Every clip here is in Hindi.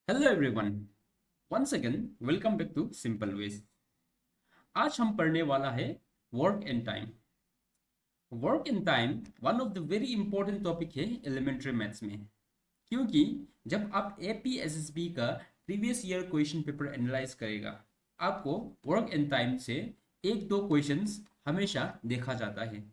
Hello everyone, once again welcome back to simple ways. आज हम पढ़ने वाला है work and time. Work and time one of the very important topic है एलिमेंट्री मैथ्स में, क्योंकि जब आप एपीएसएसबी का previous year question paper analyse करेगा, आपको वर्क एंड टाइम से एक दो क्वेश्चंस हमेशा देखा जाता है।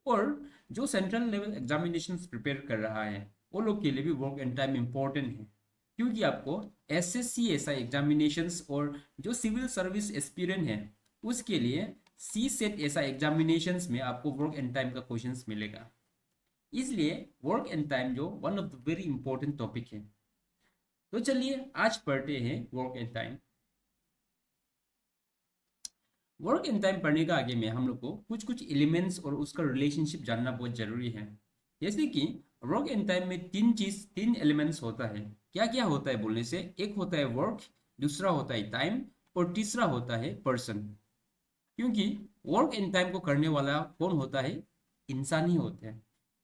और जो सेंट्रल लेवल एग्जामिनेशंस प्रिपेयर कर रहा है वो लोग के लिए भी वर्क एंड टाइम इम्पोर्टेंट है, क्योंकि आपको एसएससी ऐसा एग्जामिनेशंस और जो सिविल सर्विस एस्पिरेंट है उसके लिए सी सेट ऐसा एग्जामिनेशंस में आपको वर्क एंड टाइम का क्वेश्चंस मिलेगा। इसलिए वर्क एंड टाइम जो one of the very important topic है। तो चलिए आज पढ़ते हैं work and time. Work and time पढ़ने का आगे में हम लोग को कुछ कुछ एलिमेंट्स और उसका रिलेशनशिप जानना बहुत जरूरी है। जैसे कि वर्क एंड टाइम में तीन एलिमेंट्स होता है। क्या क्या होता है बोलने से, एक होता है वर्क, दूसरा होता है टाइम और तीसरा होता है पर्सन। क्योंकि वर्क एंड टाइम को करने वाला कौन होता है? इंसान ही होता है।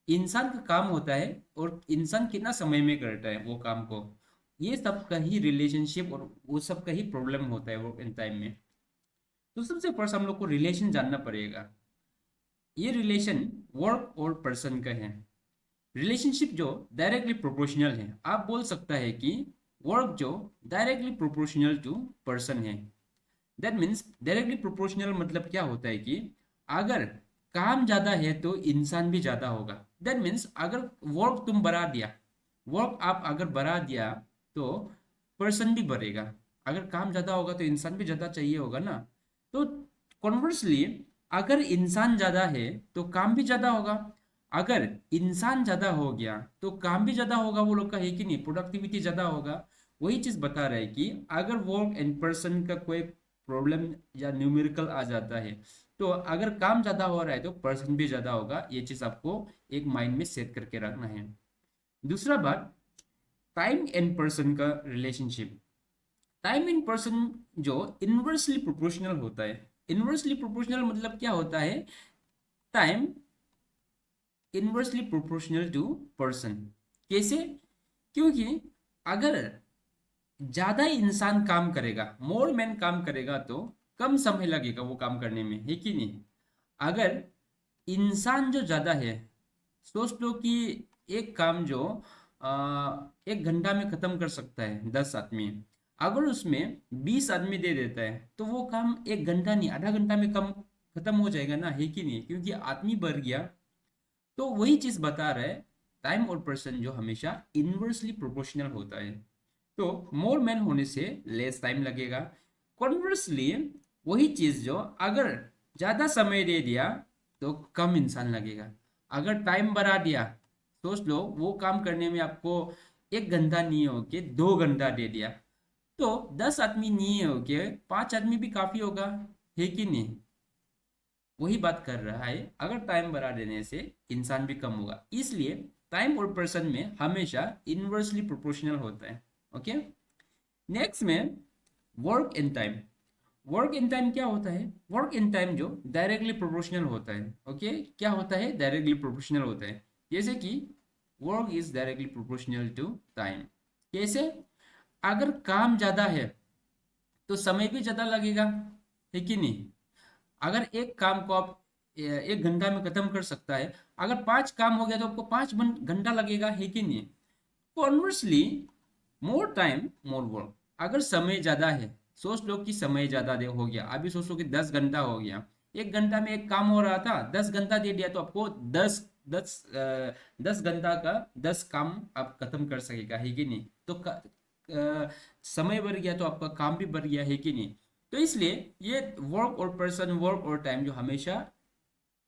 इंसान का काम होता है और इंसान कितना समय में करता है वो काम को, ये सब का ही रिलेशनशिप और वो सब का ही प्रॉब्लम होता है वर्क एंड टाइम में। तो सबसे फर्स्ट हम लोग को रिलेशन जानना पड़ेगा। ये रिलेशन वर्क और पर्सन का है। रिलेशनशिप जो डायरेक्टली प्रोपोर्शनल है, आप बोल सकता है कि वर्क जो डायरेक्टली प्रोपोर्शनल टू पर्सन है। दैट मीन्स डायरेक्टली प्रोपोर्शनल मतलब क्या होता है कि अगर काम ज्यादा है तो इंसान भी ज्यादा होगा। दैट मीन्स अगर वर्क तुम बढ़ा दिया, वर्क आप अगर बढ़ा दिया तो पर्सन भी बढ़ेगा। अगर काम ज्यादा होगा तो इंसान भी ज्यादा चाहिए होगा ना। तो कॉन्वर्सली, अगर इंसान ज्यादा है तो काम भी ज्यादा होगा। अगर इंसान ज्यादा हो गया तो काम भी ज्यादा होगा, वो लोग का है कि नहीं, प्रोडक्टिविटी ज्यादा होगा। वही चीज बता रहा है कि अगर वर्क एंड पर्सन का कोई प्रॉब्लम या न्यूमेरिकल आ जाता है तो अगर काम ज्यादा हो रहा है तो पर्सन भी ज्यादा होगा। ये चीज आपको एक माइंड में सेट करके रखना है। दूसरा बात, टाइम एंड पर्सन का रिलेशनशिप। टाइम इन पर्सन जो इनवर्सली प्रोपोर्शनल होता है। इनवर्सली प्रोपोर्शनल मतलब क्या होता है? Time inversely proportional to person. कैसे? क्योंकि अगर ज्यादा इंसान काम करेगा, मोर मैन काम करेगा तो कम समय लगेगा वो काम करने में, है कि नहीं? अगर इंसान जो ज्यादा है, सोच लो कि एक काम जो 1 घंटा में खत्म कर सकता है 10 आदमी, अगर उसमें 20 आदमी दे देता है तो वो काम 1 घंटा नहीं, आधा घंटा में कम खत्म हो जाएगा ना, है कि नहीं? क्योंकि आदमी बढ़ गया। तो वही चीज बता रहा है, टाइम और पर्सन जो हमेशा इनवर्सली प्रोपोर्शनल होता है। तो मोर मैन होने से लेस टाइम लगेगा। कॉन्वर्सली, वही चीज जो अगर ज्यादा समय दे दिया तो कम इंसान लगेगा। अगर टाइम बढ़ा दिया, सोच लो वो काम करने में आपको 1 घंटा नहीं हो के 2 घंटा दे दिया, तो 10 आदमी नहीं हो के 5 आदमी भी काफी होगा, है कि नहीं? वही बात कर रहा है, अगर टाइम बढ़ा देने से इंसान भी कम होगा। इसलिए टाइम और पर्सन में हमेशा इनवर्सली प्रोपोर्शनल होता है। ओके। नेक्स्ट में work in time. Work in time क्या होता है? वर्क इन टाइम जो डायरेक्टली प्रोपोर्शनल होता है। ओके, क्या होता है? डायरेक्टली प्रोपोर्शनल होता है। जैसे कि work is directly proportional to time. कैसे? अगर काम ज्यादा है तो समय भी ज्यादा लगेगा, है कि नहीं? अगर एक काम को आप 1 घंटा में खत्म कर सकता है, अगर 5 काम हो गया तो आपको 5 घंटा लगेगा, है कि नहीं? कॉन्वर्सली, मोर टाइम मोर वर्क। अगर समय ज्यादा है, सोच लो कि समय ज्यादा दे हो गया, अभी सोचो कि 10 घंटा हो गया, 1 घंटा में एक काम हो रहा था, 10 घंटा दे दिया तो आपको 10 घंटा का 10 काम आप खत्म कर सकेगा, है कि नहीं? तो समय बढ़ गया तो आपका काम भी बढ़ गया, है कि नहीं? तो इसलिए ये वर्क और पर्सन, वर्क और टाइम जो हमेशा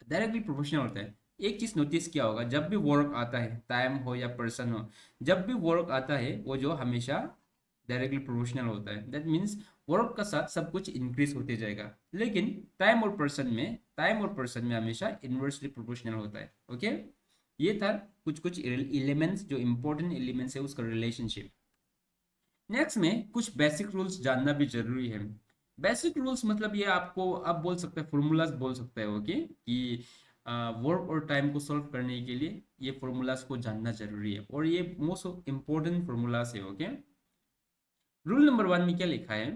डायरेक्टली प्रोपोर्शनल होता है। एक चीज नोटिस किया होगा, जब भी वर्क आता है, टाइम हो या पर्सन हो, जब भी वर्क आता है वो जो हमेशा डायरेक्टली प्रोपोर्शनल होता है। दैट मीन्स वर्क का साथ सब कुछ इंक्रीज होते जाएगा। लेकिन टाइम और पर्सन में हमेशा इनवर्सली प्रोपोर्शनल होता है। ओके। ये था कुछ कुछ एलिमेंट्स, जो इंपॉर्टेंट एलिमेंट्स है उसका रिलेशनशिप। नेक्स्ट में कुछ बेसिक रूल्स जानना भी जरूरी है। बेसिक रूल्स मतलब ये आपको आप बोल सकते हैं, फॉर्मूलाज बोल सकते हो, ओके, कि वर्क और टाइम को सॉल्व करने के लिए ये फॉर्मूलाज को जानना जरूरी है और ये मोस्ट इम्पोर्टेंट फॉर्मूलाज है। ओके। रूल नंबर 1 में क्या लिखा है?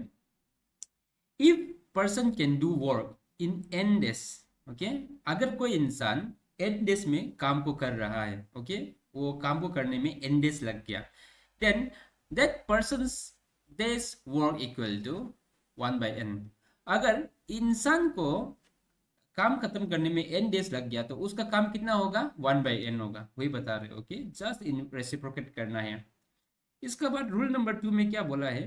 If person can do work in an days, okay, अगर कोई इंसान एन डेज में काम को कर रहा है, ओके, वो काम को करने में एन डेज लग गया, then that person's days work equal to 1/n। अगर इंसान को काम खत्म करने में एन डेज लग गया तो उसका काम कितना होगा? 1/n होगा, वही बता रहे, ओके, जस्ट इन रेसिप्रोकेट करना है। इसके बाद रूल नंबर 2 में क्या बोला है?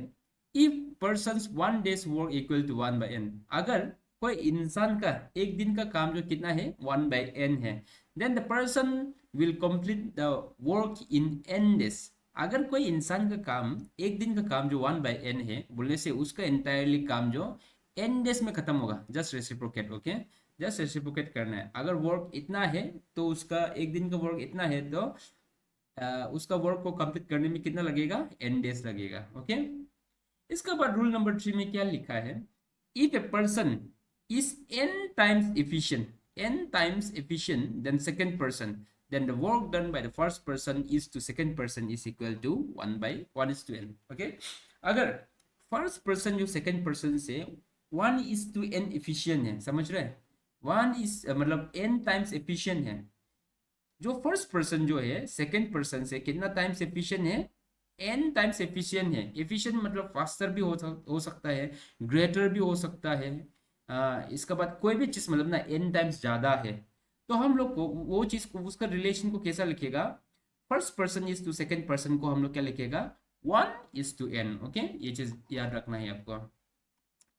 If person 1 days work equal to 1/n, अगर कोई इंसान का एक दिन का काम जो कितना है? 1/n है, then the person will complete the work in n days. अगर कोई इंसान का काम एक दिन का काम जो 1/n है बोलने से उसका एंटायरली काम जो n डेज में खत्म होगा। Just reciprocate, okay, just reciprocate करना है। अगर वर्क इतना है तो उसका एक दिन का वर्क इतना है तो उसका वर्क को कंप्लीट करने में कितना लगेगा? n डेज लगेगा, ओके। इसके बाद रूल नंबर 3 में क्या लिखा है? If a person is n times efficient then second person, then the work done by the first person is to second person is equal to 1/1:n, okay। अगर फर्स्ट पर्सन जो सेकंड पर्सन से 1:n एफिशिएंट है, समझ रहे हैं? 1 इज मतलब n टाइम्स एफिशिएंट है। जो फर्स्ट पर्सन जो है सेकंड पर्सन से कितना टाइम्स एफिशिएंट है? n टाइम्स एफिशिएंट है। एफिशिएंट मतलब फास्टर भी हो सकता है, ग्रेटर भी हो सकता है। इसके बाद कोई भी चीज़ मतलब ना n टाइम्स ज़्यादा है, तो हम लोग को वो चीज़ को उसका रिलेशन को कैसा लिखेगा? First person is to second person को हम लोग क्या लिखेगा? 1:n, ओके, ये चीज़ याद रखना है आपको।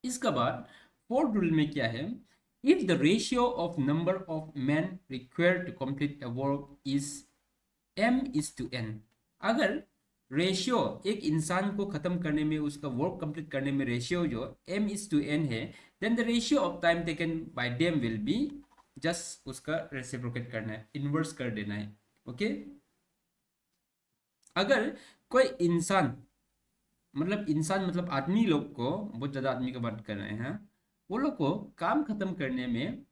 इसके बाद फोर्थ रूल में क्या है? If the ratio of number of man required to complete a work is m:n, अगर रेशियो एक इंसान को खत्म करने में उसका वर्क कंप्लीट करने में रेशियो जो m:n है, then the ratio of time taken by them will be, just उसका रेसिप्रोकेट करना है, इन्वर्स कर देना है, ओके। अगर कोई इंसान मतलब आदमी लोग को, बहुत ज्यादा आदमी का बात कर रहे हैं, वो लोग को काम खत्म करने में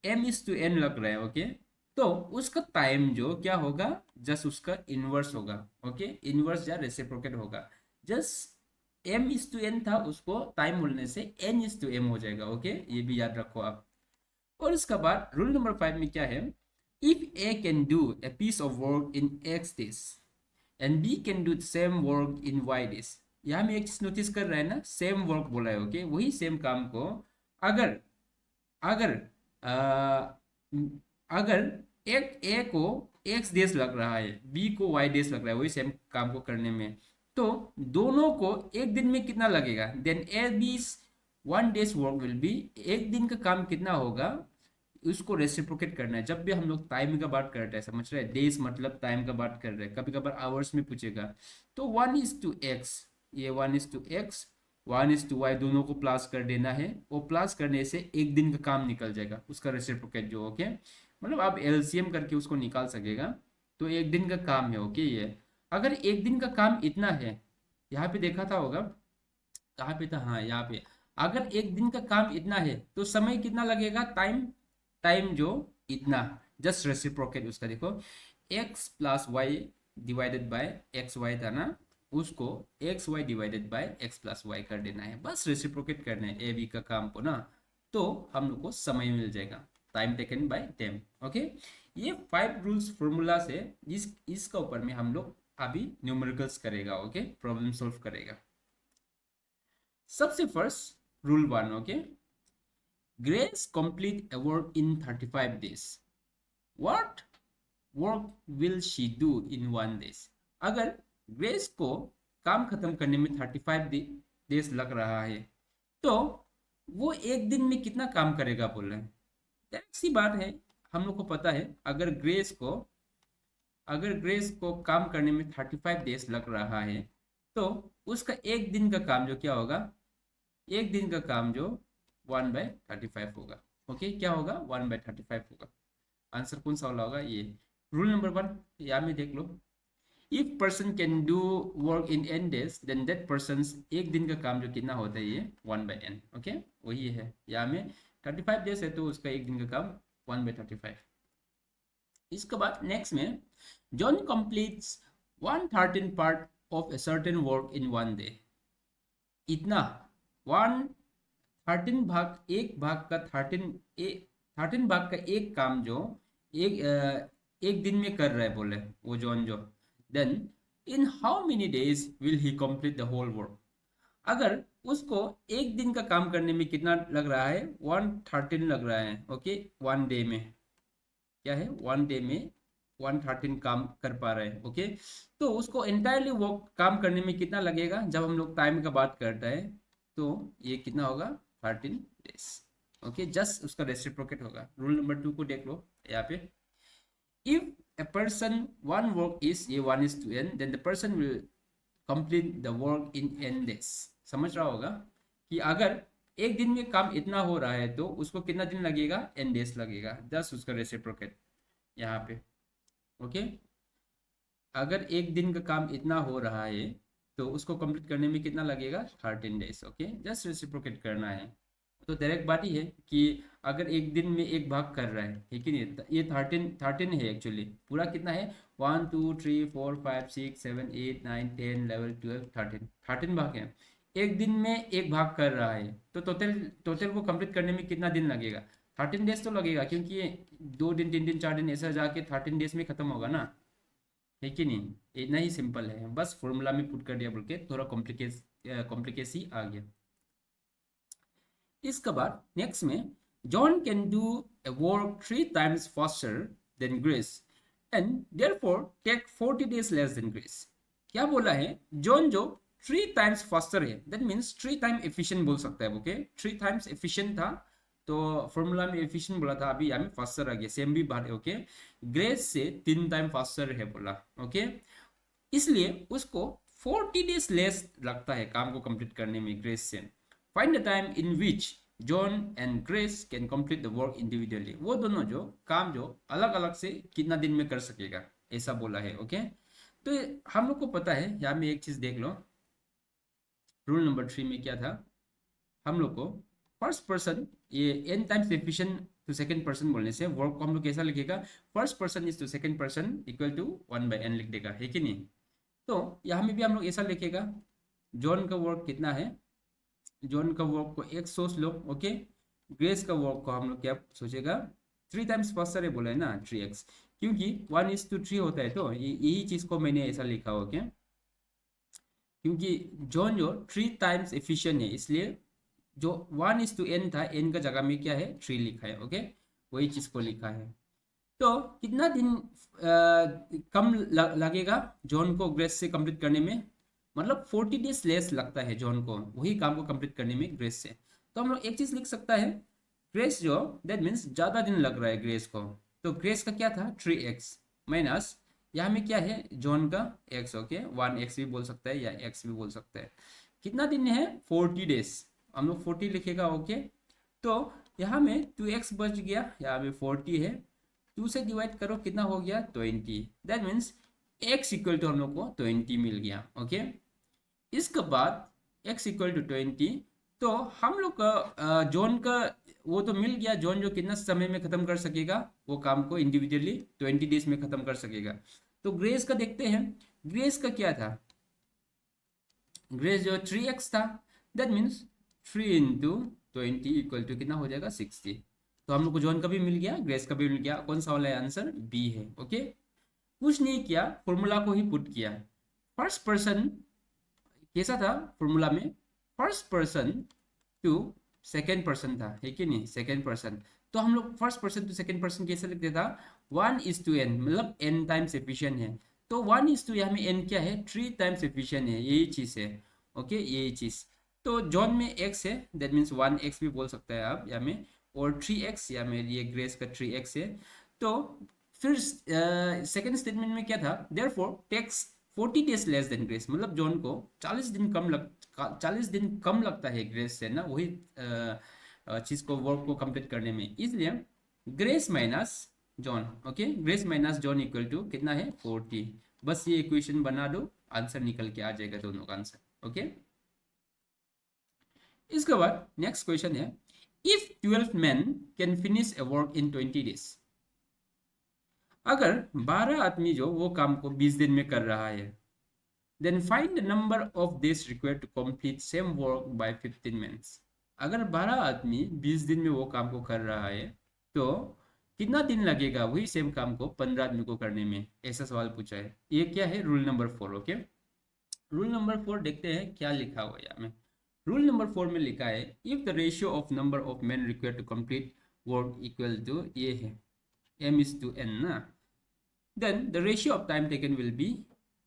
m:n लग रहा है, ओके, तो उसका टाइम जो क्या होगा? जस्ट उसका इनवर्स होगा, ओके, इनवर्स या रेसिप्रोकेट होगा। जस्ट m:n था, उसको टाइम बोलने से n:m हो जाएगा, ओके, ये भी याद रखो आप। और इसके बाद रूल नंबर 5 में क्या है? If A can do a piece of work in x days and B can do same work in y days. यहाँ में एक चीज नोटिस कर रहे हैं ना, सेम वर्क बोला है, ओके, वही सेम काम को अगर अगर आ, अगर एक ए को x डेज लग रहा है, बी को y डेज लग रहा है वही सेम काम को करने में, तो दोनों को एक दिन में कितना लगेगा? देन ए बीस 1 डेज वर्क विल बी, एक दिन का काम कितना होगा उसको रेसिप्रोकेट करना है। जब भी हम लोग टाइम का बात करते हैं, समझ रहे हैं, डेज मतलब टाइम का बात कर रहे हैं, कभी कभार आवर्स में पूछेगा, तो 1:x, ये 1:x 1:y दोनों को प्लस कर देना है। वो प्लस करने से एक दिन का काम निकल जाएगा उसका रेसिप्रोकेट जो, ओके, मतलब आप एलसीएम करके उसको निकाल सकेगा, तो एक दिन का काम है, ओके। ये अगर एक दिन का काम इतना है, यहाँ पे देखा था होगा, कहाँ पे था, हाँ यहाँ पे, अगर एक दिन का काम इतना है तो समय कितना लगेगा? टाइम टाइम जो इतना, जस्ट रेसिप्रोकेट उसका देखो, x + y divided by X Y था ना, उसको xy divided by x + y कर देना है, बस रेसिप्रोकेट करना है ए बी का काम को ना, तो हम लोग को समय मिल जाएगा, टाइम टेकन बाय टेम, ओके। ये 5 रूल्स फॉर्मूला से इसका ऊपर में हम लोग अभी न्यूमेरिकल्स करेगा, ओके, प्रॉब्लम सॉल्व करेगा। सबसे first rule 1, okay, grace complete a work in 35 days, what work will she do in 1 days? अगर ग्रेस को काम खत्म करने में 35 डेज लग रहा है तो वो एक दिन में कितना काम करेगा बोल रहे हैं। डायरेक्ट सी बात है, हम लोग को पता है अगर ग्रेस को काम करने में 35 डेज लग रहा है तो उसका एक दिन का काम जो क्या होगा? एक दिन का काम जो 1/35 होगा, ओके, क्या होगा? 1/35 होगा। आंसर कौन सा वाला होगा? ये रूल नंबर 1 यहाँ में देख लो, if person can do work in n days then that person, एक दिन का काम जो कितना होता है? ये 1/n, ओके, वही है। यहाँ में 35 डेज है तो उसका एक दिन का काम 1/35। इसके बाद नेक्स्ट में, John completes 1/13 part of a certain work in 1 day, इतना 1/13 एक भाग का 13 भाग का एक काम जो एक दिन में कर रहा है बोले वो जॉन जो, then in how many days will he complete the whole work. अगर उसको एक दिन का काम करने में कितना लग रहा है, 113 लग रहा है, ओके, 1 डे में क्या है, 1 डे में 113 काम कर पा रहे हैं, ओके। तो उसको एंटायरली वो काम करने में कितना लगेगा, जब हम लोग टाइम का बात करते हैं तो ये कितना होगा, 13 डेज, ओके। जस्ट उसका रेसिप्रोकेट होगा। रूल नंबर 2 को देख लो यहाँ पे, if a person one work is ये 1:n, then the person will complete the work in n days। समझ रहा होगा कि अगर एक दिन में काम इतना हो रहा है तो उसको कितना दिन लगेगा, n days लगेगा। जस्ट उसका रेसिप्रोकेट यहाँ पे, ओके। अगर एक दिन का काम इतना हो रहा है तो उसको कंप्लीट करने में कितना लगेगा, 13 डेज, ओके। जस्ट रेसिप्रोकेट करना है। तो डायरेक्ट बात ही है कि अगर एक दिन में एक भाग कर रहा है कि नहीं, ये 13 है एक्चुअली, पूरा कितना है, 1 2 3 4 5 6 7 8 9 10 11 12 13 भाग है। एक दिन में एक भाग कर रहा है तो टोटल टोटल को कंप्लीट करने में कितना दिन लगेगा, 13 डेज तो लगेगा, क्योंकि ये 2 दिन 3 दिन 4 दिन ऐसा जाके 13 डेज में खत्म होगा ना, है कि नहीं। इतना ही सिंपल है, बस फॉर्मूला में पुट कर दिया बोल के थोड़ा कॉम्प्लिकेसी आ गया। इसके बाद नेक्स्ट में, John can do a work 3 times faster than Grace and therefore take 40 days less than Grace. क्या बोला है, जॉन जो 3 times फास्टर है, दैट मीन्स 3 टाइम एफिशिएंट बोल सकता है, ओके। 3 times एफिशिएंट था तो फॉर्मूला में एफिशिएंट बोला था, अभी यहाँ में फास्टर आ गया, सेम भी बात है, ओके। ग्रेस से 3 टाइम फास्टर है बोला, ओके। इसलिए उसको 40 डेज लेस लगता है काम को कंप्लीट करने में ग्रेस से। Find the time in which John and grace can complete the work individually. वो दोनों जो काम जो अलग अलग से कितना दिन में कर सकेगा, ऐसा बोला है, ओके। तो हम लोग को पता है, यहाँ में एक चीज देख लो, रूल नंबर 3 में क्या था, हम लोग को फर्स्ट पर्सन ये n times efficient to second person बोलने से वर्क को हम लोग कैसा लिखेगा, first person is to second person equal to 1/n लिख देगा, है कि नहीं। तो यहाँ में भी हम लोग ऐसा लिखेगा, जॉन का वर्क कितना है, जॉन का वर्क को x सोच लो, ओके। ग्रेस का वर्क को हम लोग क्या सोचेगा, 3 टाइम्स फास्टर है बोला है ना, 3x, क्योंकि 1:3 होता है, तो यही चीज को मैंने ऐसा लिखा, ओके। क्योंकि जॉन जो 3 टाइम्स एफिशिएंट है, इसलिए जो 1:n था, n का जगह में क्या है, 3 लिखा है, ओके। वही चीज को लिखा है। तो कितना दिन कम लगेगा जॉन को ग्रेस से कंप्लीट करने में, मतलब 40 डेज लेस लगता है जॉन को वही काम को कंप्लीट करने में ग्रेस से। तो हम लोग एक चीज लिख सकता है, ग्रेस जो, दैट मीन्स ज्यादा दिन लग रहा है ग्रेस को, तो ग्रेस का क्या था, 3x माइनस यहाँ में क्या है, जॉन का x, ओके। 1x भी बोल सकता है या x भी बोल सकता है। कितना दिन है, 40 डेज, हम लोग 40 लिखेगा, ओके। तो यहाँ में 2x बच गया, यहाँ में 40 है, 2 से डिवाइड करो कितना हो गया, 20। That means x equal to हम लोग को 20 मिल गया, ओके। इसके बाद x इक्वल टू 20, तो हम लोग का जॉन का वो तो मिल गया, जॉन जो कितना समय में खत्म कर सकेगा वो काम को इंडिविजुअली 20 डेज में खत्म कर सकेगा। तो ग्रेस का देखते हैं, ग्रेस का क्या था, ग्रेस जो 3x था, that means 3 into 20 equal to कितना हो जाएगा, 60। तो हम लोग को जॉन का भी मिल गया, ग्रेस का भी मिल गया, कौन सा वाला है आंसर, बी है, ओके। कुछ नहीं किया, फॉर्मूला को ही पुट किया। फर्स्ट पर्सन कैसा था फॉर्मूला में, first person to second person था, है कि नहीं, सेकेंड पर्सन। तो हम लोग first person to second person कैसे लिखते था, 1:n, मतलब n टाइम्स एफिशिएंट है। तो 1:, यहाँ में n क्या है, 3 टाइम्स एफिशिएंट है, यही चीज है, ओके, यही चीज। तो जॉन में x है, दैट मीन्स 1x भी बोल सकते हैं आप यहाँ में, और 3x या में ये ग्रेस का 3x है। तो फिर सेकेंड स्टेटमेंट में क्या था, therefore takes 40 days less than Grace, मतलब जॉन को 40 दिन कम लगता है ग्रेस से ना, वही चीज को वर्क को कंप्लीट करने में। इसलिए grace minus John, okay, grace minus John equal to कितना है, 40। बस ये इक्वेशन बना दो, आंसर निकल के आ जाएगा दोनों का आंसर, ओके। इसके बाद नेक्स्ट क्वेश्चन है, if 12 men can finish A work in 20 days. अगर 12 आदमी जो वो काम को 20 दिन में कर रहा है, then find the number of days required to complete same work by 15 months. अगर 12 आदमी 20 दिन में वो काम को कर रहा है तो कितना दिन लगेगा वही सेम काम को 15 आदमी को करने में, ऐसा सवाल पूछा है। ये क्या है, rule number 4। Okay, rule number 4 देखते हैं क्या लिखा हुआ है यहाँ में। रूल नंबर 4 में लिखा है if the ratio of number of man required to complete work equal to, ये है m is to n ना, then the ratio of time taken will be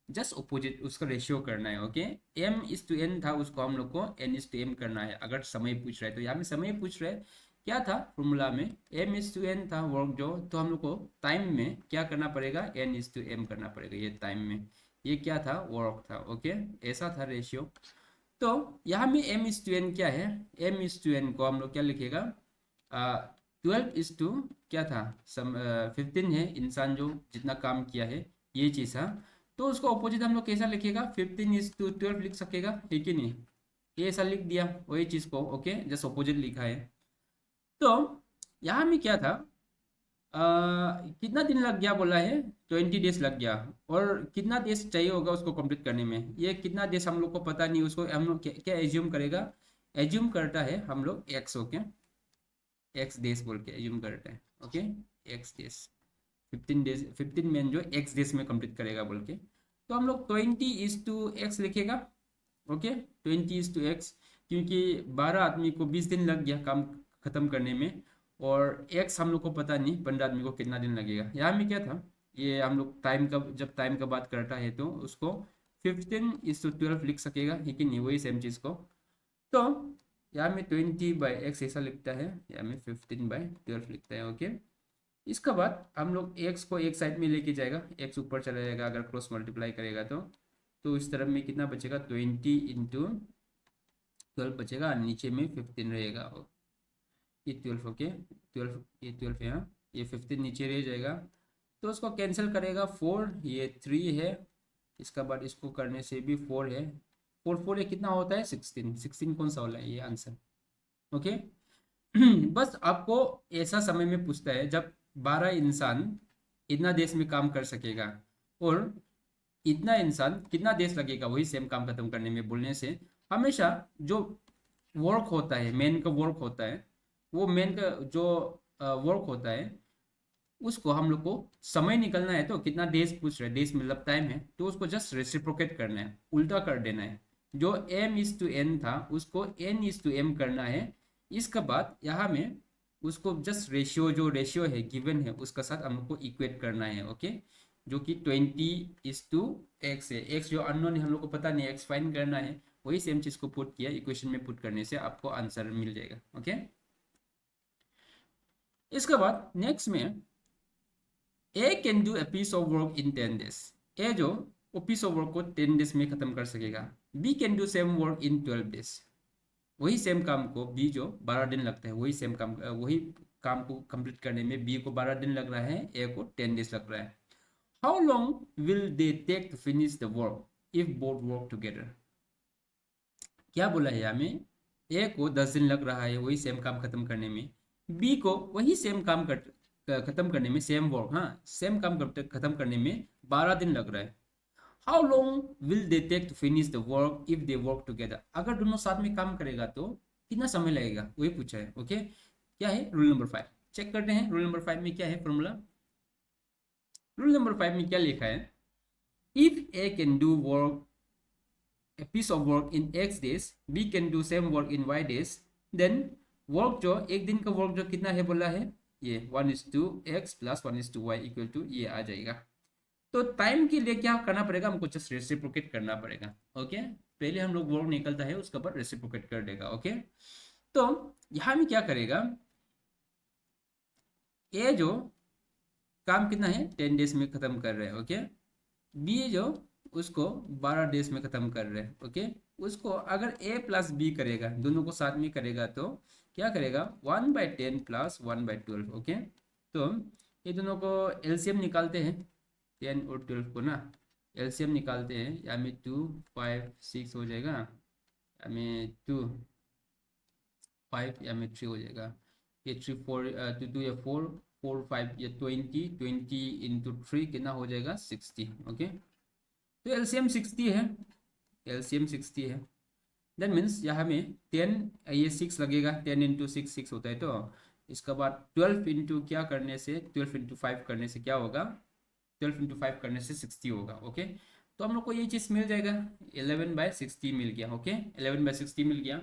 just opposite, उसका रेशियो करना है। Okay, m is to n था, उसको हम लोग को n is to m करना है अगर समय पूछ रहा है तो। यहाँ में समय पूछ रहा है, क्या था फॉर्मूला में m is to n था वर्क जो, तो हम लोग को टाइम में क्या करना पड़ेगा, n is to m करना पड़ेगा। ये टाइम में ये क्या था, वर्क था। ओके, ऐसा था रेशियो। तो यहाँ में m is to n क्या है, m is to n को हम लोग क्या लिखेगा, 12 is to क्या था, 15 है इंसान जो जितना काम किया है ये चीज़ था। तो उसको ऑपोजिट हम लोग कैसा लिखेगा, 15 is to 12 लिख सकेगा, है कि नहीं। ये ऐसा लिख दिया वही चीज़ को। ओके, जस्ट ऑपोजिट लिखा है। तो यहाँ में क्या था, कितना दिन लग गया बोला है, 20 डेज लग गया। और कितना डेज चाहिए होगा उसको कंप्लीट करने में, ये कितना डेज हम लोग को पता नहीं, उसको हम लोग क्या एज्यूम करेगा, एज्यूम करता है हम लोग एक्स। ओके, एक्स डेज बोल के एज्यूम करता है। Okay, x days, 15 days, 15 man जो एक्स डेज में कंप्लीट करेगा बोल के, तो हम लोग 20 is to x लिखेगा। ओके, 20 is to x, क्योंकि 12 आदमी को 20 दिन लग गया काम खत्म करने में, और एक्स हम लोग को पता नहीं 15 आदमी को कितना दिन लगेगा। यहाँ में क्या था, ये हम लोग टाइम का, जब टाइम का बात करता है तो उसको 15 is to 12 लिख सकेगा, लेकिन नहीं वही सेम चीज़ को। तो यहाँ में 20/x ऐसा लिखता है, यहाँ में 15/12 लिखता है। ओके, इसका बाद हम लोग x को एक साइड में लेके जाएगा, x ऊपर चला जाएगा अगर क्रॉस मल्टीप्लाई करेगा तो इस तरफ में कितना बचेगा, 20 into 12 बचेगा, नीचे में 15 रहेगा। ये 12। ओके, 12, ये 12 यहाँ, ये 15 नीचे रह जाएगा, तो उसको कैंसिल करेगा 4, ये 3 है, इसका बाद इसको करने से भी 4 है, 4 ये कितना होता है, 16। 16 कौन सा वाला है, ये आंसर। ओके, बस आपको ऐसा समय में पूछता है जब 12 इंसान इतना देश में काम कर सकेगा, और इतना इंसान कितना देश लगेगा वही सेम काम खत्म करने में बोलने से, हमेशा जो वर्क होता है, मेन का वर्क होता है, वो मेन का जो वर्क होता है उसको हम लोग को समय निकलना है, तो कितना डेज पूछ रहे हैं, डेज मतलब टाइम है, तो उसको जस्ट रेसिप्रोकेट करना है, उल्टा कर देना है। जो m is to n था उसको n is to m करना है। इसके बाद यहाँ में उसको जस्ट रेशियो, जो रेशियो है गिवन है उसका साथ हम लोग को इक्वेट करना है। ओके, जो कि 20 is to x है, x जो अननोन है हम लोग को पता नहीं, x फाइंड करना है, वही सेम चीज़ को पुट किया, इक्वेशन में पुट करने से आपको आंसर मिल जाएगा। ओके, इसके बाद नेक्स्ट में A can do a piece of work in 10 days। A जो वो पीस ऑफ वर्क को 10 days में खत्म कर सकेगा। B can do same work in 12 days। वही सेम काम को बी जो 12 दिन लगता है, वही सेम काम, वही काम को कंप्लीट करने में बी को 12 दिन लग रहा है, ए को 10 days लग रहा है। How long will they take to finish the work if both work together. क्या बोला है हमें, ए को 10 दिन लग रहा है वही सेम काम खत्म करने में, बी को वही सेम काम खत्म करने में, सेम वर्क, हाँ सेम काम खत्म करने में 12 दिन लग रहा है। How long will they take to finish the work if they work together. अगर दोनों साथ में काम करेगा तो कितना समय लगेगा, वही पूछा है। ओके, क्या है रूल नंबर 5, चेक करते हैं रूल नंबर 5 में क्या है फॉर्मूला। रूल नंबर 5 में क्या लिखा है, if A can do work a piece of work in x days, b can do same work in y days, then work जो एक दिन का वर्क जो कितना है बोला है, ये 1:x + 1:y इक्वल टू ये आ जाएगा। तो टाइम के लिए क्या करना पड़ेगा, हमको जस्ट रेसिप्रोकेट करना पड़ेगा। ओके, पहले हम लोग वर्क निकलता है उसके बाद रेसिप्रोकेट कर देगा। ओके, तो यहाँ में क्या करेगा, ए जो काम कितना है 10 days में खत्म कर रहे हैं। ओके, बी जो उसको 12 days में खत्म कर रहे हैं। ओके, उसको अगर a + b करेगा, दोनों को साथ में करेगा तो क्या करेगा, 1/10 + 1/12। ओके, तो ये दोनों को एलसीएम निकालते हैं, 10 और 12 को ना एलसीएम निकालते हैं, या में 2 5 6 हो जाएगा, या में 2 5, या में 3 हो जाएगा, ये 3 4 2 2 या 4 4 5 या 20 20 × 3 कितना हो जाएगा 60। ओके, तो एलसीएम 60 है, एलसीएम 60 है। दैट मीन्स यहाँ में 10, ये 6 लगेगा, 10 इंटू सिक्स 6 होता है। तो इसके बाद 12 इंटू क्या करने से, 12 इंटू 5 करने से क्या होगा, 12 इंटू 5 करने से 60 होगा। ओके, तो हम लोग को ये चीज़ मिल जाएगा, 11/60 मिल गया। ओके, 11/60 मिल गया।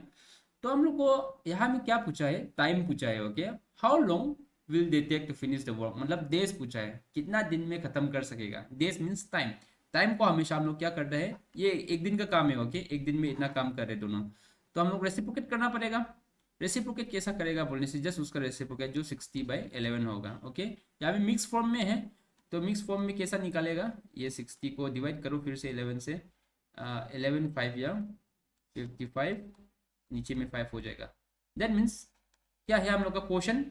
तो हम लोग को यहाँ में क्या पूछा है, टाइम पूछा है। Okay, how long will they take to finish the work, मतलब डेज पूछा है, कितना दिन में खत्म कर सकेगा। डेज मीन्स टाइम, टाइम को हमेशा हम लोग क्या कर रहे हैं, ये एक दिन का काम है। ओके, एक दिन में इतना काम कर रहे हैं दोनों, तो हम लोग रेसिप्रोकेट करना पड़ेगा। रेसिप्रोकेट कैसा करेगा बोलने से, जस्ट उसका रेसिप्रोकेट जो 60/11 होगा। ओके, यहाँ पे मिक्स फॉर्म में है, तो मिक्स फॉर्म में कैसा निकालेगा, ये 60 को डिवाइड करो फिर से 11 से, 11 5 या 55, नीचे में 5 हो जाएगा। दैट मीन्स क्या है हम लोग का क्वेश्चन,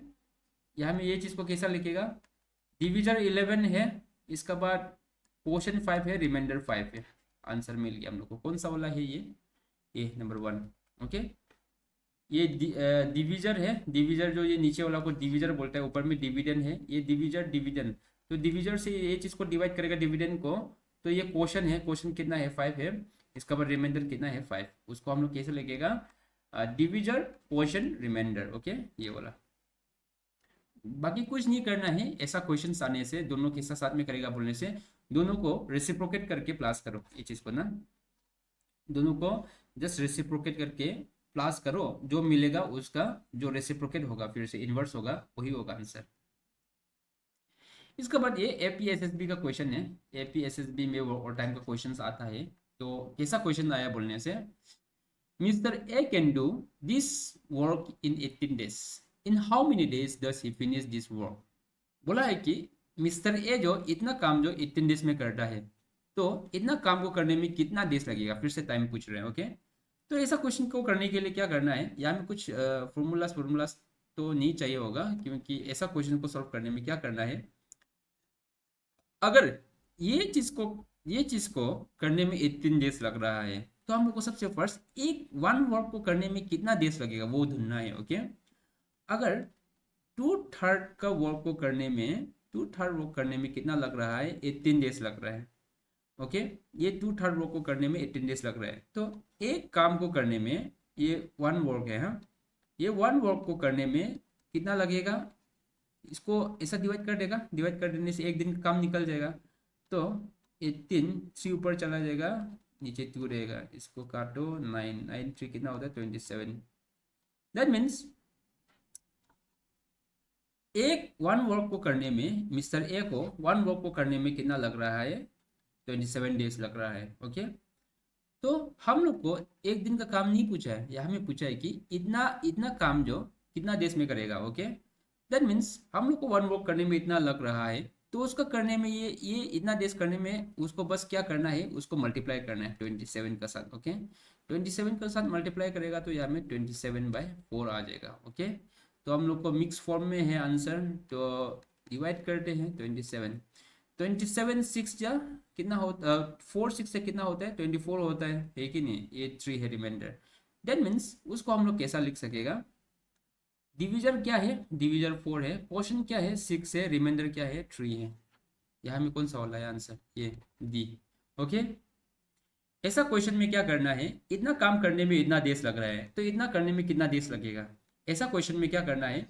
यहाँ में ये चीज़ को कैसा लिखेगा, डिविजर 11 है, इसका बाद क्वेश्चन 5 है, रिमाइंडर 5 है। आंसर मिल गया हम लोग को। कौन सा वाला है ये नंबर 1। ओके, ये डिविजर है, डिविजर जो ये नीचे वाला को डिविजर बोलता है, ऊपर में डिविडेंड है, ये डिविजर डिविडेंड, तो डिविजर से ये चीज़ को डिवाइड करेगा डिविडेंड को। तो ये क्वेश्चन है, क्वेश्चन कितना है 5 है, इसका बाद रिमाइंडर कितना है 5, उसको हम लोग कैसे लिखेगा, डिविजर क्वेश्चन रिमाइंडर। ओके, ये वाला। बाकी कुछ नहीं करना है, ऐसा क्वेश्चन आने से दोनों के साथ साथ में करेगा बोलने से, दोनों को रेसिप्रोकेट करके प्लस करो ये चीज़ को ना, दोनों को जस्ट रेसिप्रोकेट करके प्लस करो, जो मिलेगा उसका जो रेसिप्रोकेट होगा फिर से इन्वर्स होगा, वही होगा आंसर। इसके बाद ये एपीएसएसबी का क्वेश्चन है। एपीएसएसबी में वो और टाइम का क्वेश्चन आता है। तो कैसा क्वेश्चन आया बोलने से, mister A can do this work in 18 days, in how many days does he finish this work. बोला है कि मिस्टर ए जो इतना काम जो 18 डेज में करता है, तो इतना काम को करने में कितना डेज लगेगा, फिर से टाइम पूछ रहे हैं। ओके, तो ऐसा क्वेश्चन को करने के लिए क्या करना है, यहाँ में कुछ फॉर्मूलाज तो नहीं चाहिए होगा, क्योंकि ऐसा क्वेश्चन को सॉल्व करने में क्या करना है, अगर ये चीज को करने में 18 डेज लग रहा है, तो हम लोग को सबसे फर्स्ट एक वन वर्क को करने में कितना डेज लगेगा वो ढूंढना है। ओके, अगर 2/3 का वर्क को करने में 2/3 वर्क करने में कितना लग रहा है, 18 डेज लग रहा है। ओके, ये 2/3 वर्क को करने में 18 डेज लग रहा है, तो एक काम को करने में, ये वन वर्क है, हाँ, ये वन वर्क को करने में कितना लगेगा, इसको ऐसा डिवाइड कर देगा, डिवाइड कर देने से एक दिन का काम निकल जाएगा। तो 18 3 ऊपर चला जाएगा, नीचे 2 रहेगा, इसको काटो, 9 9 3 कितना होता है 27। दैट मीन्स एक वन वर्क को करने में, मिस्टर ए को वन वर्क को करने में कितना लग रहा है, 27 डेज लग रहा है। ओके, तो हम लोग को एक दिन का काम नहीं पूछा है, यह हमें पूछा है कि इतना इतना काम जो कितना देश में करेगा। ओके, दैट मीन्स हम लोग को वन वर्क करने में इतना लग रहा है, तो उसका करने में ये इतना देश करने में उसको बस क्या करना है, उसको मल्टीप्लाई करना है 27 का साथ। ओके, 27 का साथ मल्टीप्लाई करेगा तो यहाँ में 27/4 आ जाएगा। ओके, तो हम लोग को मिक्स फॉर्म में है आंसर, तो डिवाइड करते हैं 27, 27 6 जा कितना होता, 4 6 से कितना होता है 24 होता है कि नहीं, ये 3 है रिमाइंडर। दैट मीन्स उसको हम लोग कैसा लिख सकेगा, डिविजर क्या है, डिविजर 4 है, क्वेश्चन क्या है 6 है, रिमाइंडर क्या है 3 है। यहाँ में कौन सा वाला है आंसर, ये डी। ओके, ऐसा क्वेश्चन में क्या करना है, इतना काम करने में इतना देश लग रहा है, तो इतना करने में कितना देश लगेगा, ऐसा क्वेश्चन में क्या करना है,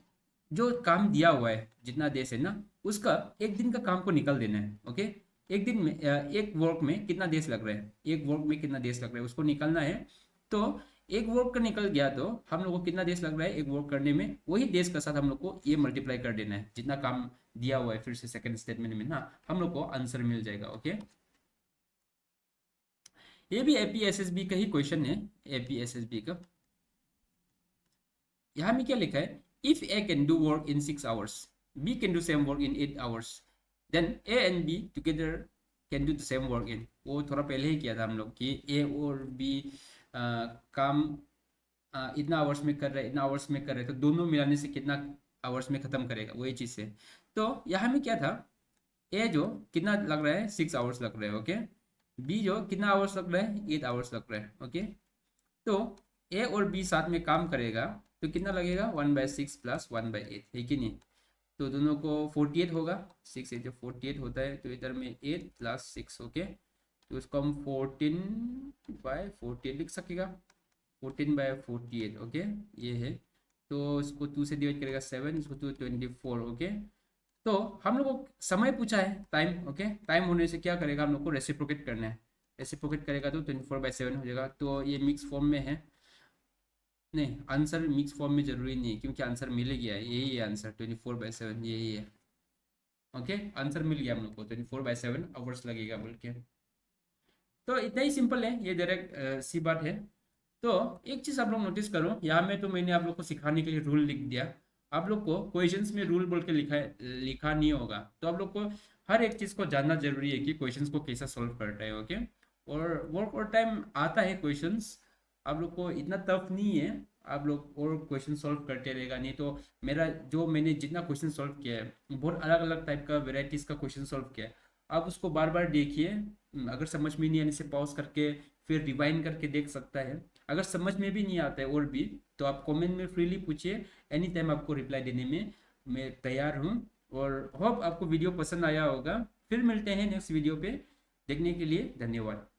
जो काम दिया हुआ है जितना देश है ना, उसका एक दिन का काम को निकल देना है। ओके, एक दिन में एक वर्क में कितना देश लग रहा है, एक वर्क में कितना देश लग रहा है उसको निकलना है। तो एक वर्क का निकल गया तो हम लोग को कितना देश लग रहा है एक वर्क करने में, वही देश का साथ हम लोग को ये मल्टीप्लाई कर देना है जितना काम दिया हुआ है, फिर से सेकंड स्टेटमेंट में ना हम लोग को आंसर मिल जाएगा। ओके, ये भी एपीएसएसबी का ही क्वेश्चन है, एपीएसएसबी का। यहाँ में क्या लिखा है, if A can do work in 6 hours, B can do same work in 8 hours, then A and B together can do the same work in, वो थोड़ा पहले ही किया था हम लोग कि ए और बी काम इतना आवर्स में कर रहे हैं, इतना आवर्स में कर रहे हैं, तो दोनों मिलाने से कितना आवर्स में खत्म करेगा, वही चीज़ है। तो यहाँ में क्या था, ए जो कितना लग रहा है 6 hours लग रहा है। ओके, बी जो कितना आवर्स लग रहा है 8 hours लग रहा है। ओके, तो ए और बी साथ में काम करेगा तो कितना लगेगा 1/6 + 1/8 है कि नहीं, तो दोनों को 48 होगा, 6 8 जो 48 होता है, तो इधर में 8 + 6। ओके, तो इसको हम 14/48 लिख सकेगा, 14/48। ओके, ये है। तो इसको 2 से डिवाइड करेगा 7, इसको 2 24। ओके, तो हम लोग को समय पूछा है, टाइम। ओके, टाइम होने से क्या करेगा, हम लोग को रेसिप्रोकेट करना है। रेसिप्रोकेट करेगा तो 24/7 हो जाएगा। तो ये मिक्स फॉर्म में है, नहीं आंसर मिक्स फॉर्म में जरूरी नहीं है, क्योंकि आंसर मिल गया है, यही है आंसर, 24/7 यही है। ओके, आंसर मिल गया हम लोग को, 24/7 आवर्स लगेगा बोल के। तो इतना ही सिंपल है, ये डायरेक्ट सी बात है। तो एक चीज़ आप लोग नोटिस करो, यहाँ में तो मैंने आप लोग को सिखाने के लिए रूल लिख दिया। आप लोग को क्वेश्चंस में रूल बोल के लिखा नहीं होगा, तो आप लोग को हर एक चीज़ को जानना जरूरी है कि क्वेश्चंस को कैसा सॉल्व करता है। ओके, और वर्क और टाइम आता है क्वेश्चंस, आप लोग को इतना टफ नहीं है। आप लोग और क्वेश्चन सॉल्व करते रहेगा, नहीं तो मेरा जो मैंने जितना क्वेश्चन सॉल्व किया है, बहुत अलग अलग टाइप का वेराइटीज का क्वेश्चन सॉल्व किया है। आप उसको बार बार देखिए, अगर समझ में नहीं आने से पॉज करके फिर रिवाइंड करके देख सकता है। अगर समझ में भी नहीं आता है और भी, तो आप कमेंट में फ्रीली पूछिए, एनी टाइम आपको रिप्लाई देने में मैं तैयार हूँ। और होप आपको वीडियो पसंद आया होगा। फिर मिलते हैं नेक्स्ट वीडियो पे, देखने के लिए धन्यवाद।